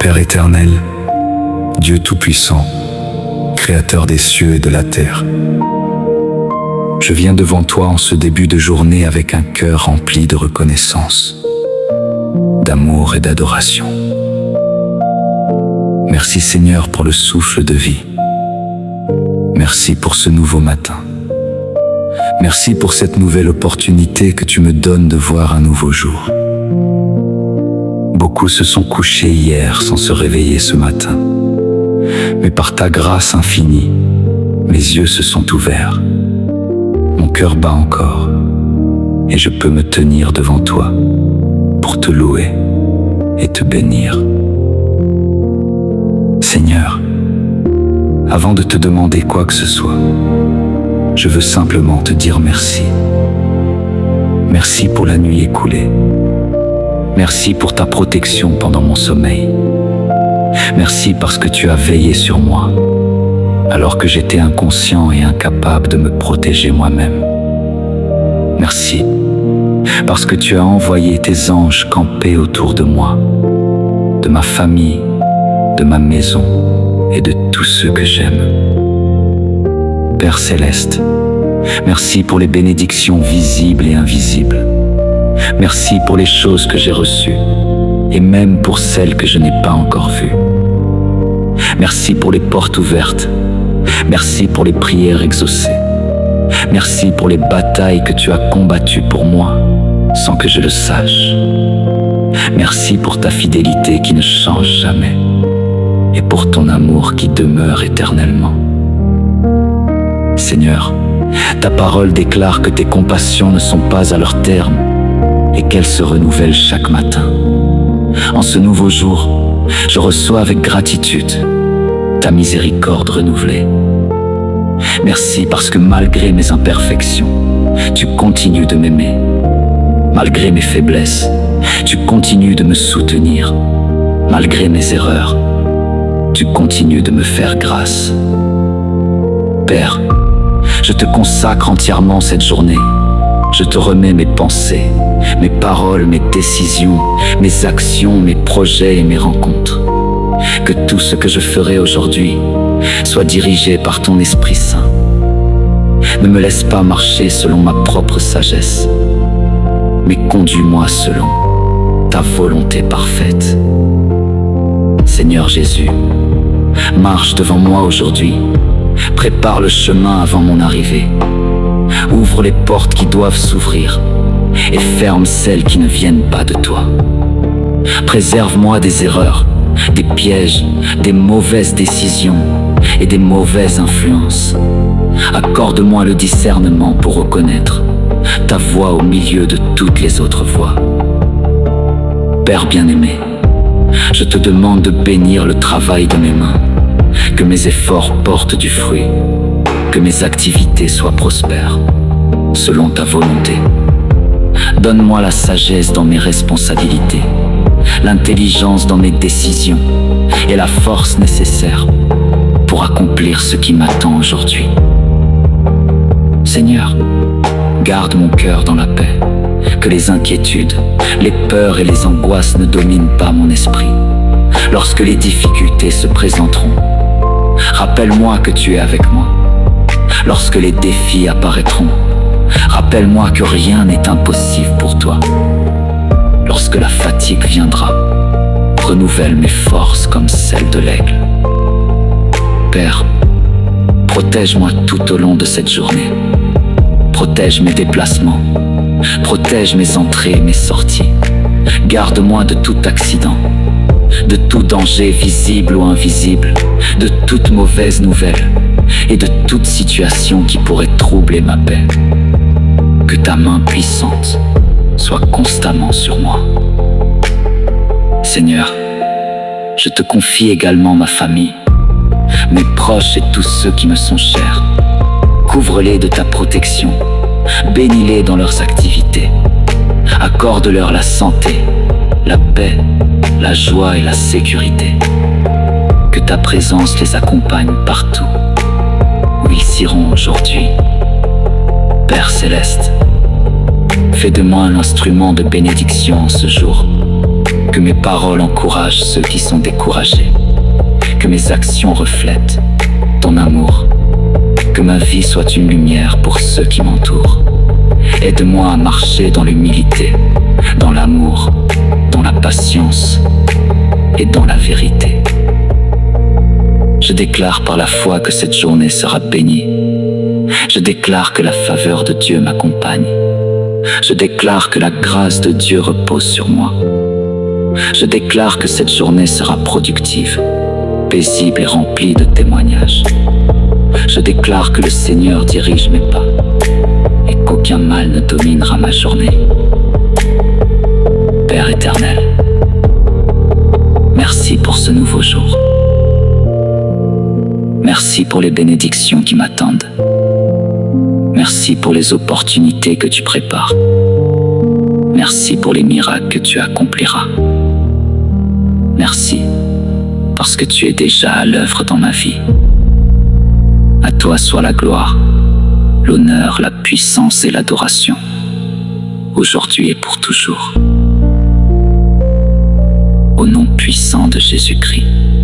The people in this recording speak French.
Père éternel, Dieu Tout-Puissant, Créateur des cieux et de la terre, je viens devant toi en ce début de journée avec un cœur rempli de reconnaissance, d'amour et d'adoration. Merci Seigneur pour le souffle de vie. Merci pour ce nouveau matin. Merci pour cette nouvelle opportunité que tu me donnes de voir un nouveau jour. Beaucoup se sont couchés hier sans se réveiller ce matin. Mais par ta grâce infinie, mes yeux se sont ouverts. Mon cœur bat encore et je peux me tenir devant toi pour te louer et te bénir. Seigneur, avant de te demander quoi que ce soit, je veux simplement te dire merci. Merci pour la nuit écoulée. Merci pour ta protection pendant mon sommeil. Merci parce que tu as veillé sur moi, alors que j'étais inconscient et incapable de me protéger moi-même. Merci parce que tu as envoyé tes anges camper autour de moi, de ma famille, de ma maison et de tous ceux que j'aime. Père céleste, merci pour les bénédictions visibles et invisibles. Merci pour les choses que j'ai reçues et même pour celles que je n'ai pas encore vues. Merci pour les portes ouvertes. Merci pour les prières exaucées. Merci pour les batailles que tu as combattues pour moi sans que je le sache. Merci pour ta fidélité qui ne change jamais et pour ton amour qui demeure éternellement. Seigneur, ta parole déclare que tes compassions ne sont pas à leur terme et qu'elles se renouvellent chaque matin. En ce nouveau jour, je reçois avec gratitude ta miséricorde renouvelée. Merci parce que malgré mes imperfections, tu continues de m'aimer. Malgré mes faiblesses, tu continues de me soutenir. Malgré mes erreurs, tu continues de me faire grâce. Père, je te consacre entièrement cette journée. Je te remets mes pensées, mes paroles, mes décisions, mes actions, mes projets et mes rencontres. Que tout ce que je ferai aujourd'hui soit dirigé par ton Esprit Saint. Ne me laisse pas marcher selon ma propre sagesse, mais conduis-moi selon ta volonté parfaite. Seigneur Jésus, marche devant moi aujourd'hui. Prépare le chemin avant mon arrivée. Ouvre les portes qui doivent s'ouvrir et ferme celles qui ne viennent pas de toi. Préserve-moi des erreurs, des pièges, des mauvaises décisions et des mauvaises influences. Accorde-moi le discernement pour reconnaître ta voix au milieu de toutes les autres voix. Père bien-aimé, je te demande de bénir le travail de mes mains, que mes efforts portent du fruit, que mes activités soient prospères, selon ta volonté. Donne-moi la sagesse dans mes responsabilités, l'intelligence dans mes décisions et la force nécessaire pour accomplir ce qui m'attend aujourd'hui. Seigneur, garde mon cœur dans la paix, que les inquiétudes, les peurs et les angoisses ne dominent pas mon esprit. Lorsque les difficultés se présenteront, rappelle-moi que tu es avec moi. Lorsque les défis apparaîtront, rappelle-moi que rien n'est impossible pour toi. Lorsque la fatigue viendra, renouvelle mes forces comme celles de l'aigle. Père, protège-moi tout au long de cette journée. Protège mes déplacements, protège mes entrées et mes sorties. Garde-moi de tout accident, de tout danger visible ou invisible, de toute mauvaise nouvelle et de toute situation qui pourrait troubler ma paix. Que ta main puissante soit constamment sur moi. Seigneur, je te confie également ma famille, mes proches et tous ceux qui me sont chers. Couvre-les de ta protection, bénis-les dans leurs activités, accorde-leur la santé, la paix, la joie et la sécurité. Que ta présence les accompagne partout où ils iront aujourd'hui. Père céleste, fais de moi un instrument de bénédiction en ce jour. Que mes paroles encouragent ceux qui sont découragés. Que mes actions reflètent ton amour. Que ma vie soit une lumière pour ceux qui m'entourent. Aide-moi à marcher dans l'humilité, dans l'amour, dans la patience et dans la vérité. Je déclare par la foi que cette journée sera bénie. Je déclare que la faveur de Dieu m'accompagne. Je déclare que la grâce de Dieu repose sur moi. Je déclare que cette journée sera productive, paisible et remplie de témoignages. Je déclare que le Seigneur dirige mes pas et qu'aucun mal ne dominera ma journée. Père éternel, merci pour ce nouveau jour. Merci pour les bénédictions qui m'attendent. Merci pour les opportunités que tu prépares. Merci pour les miracles que tu accompliras. Merci parce que tu es déjà à l'œuvre dans ma vie. À toi soit la gloire, l'honneur, la puissance et l'adoration, aujourd'hui et pour toujours. Au nom puissant de Jésus-Christ.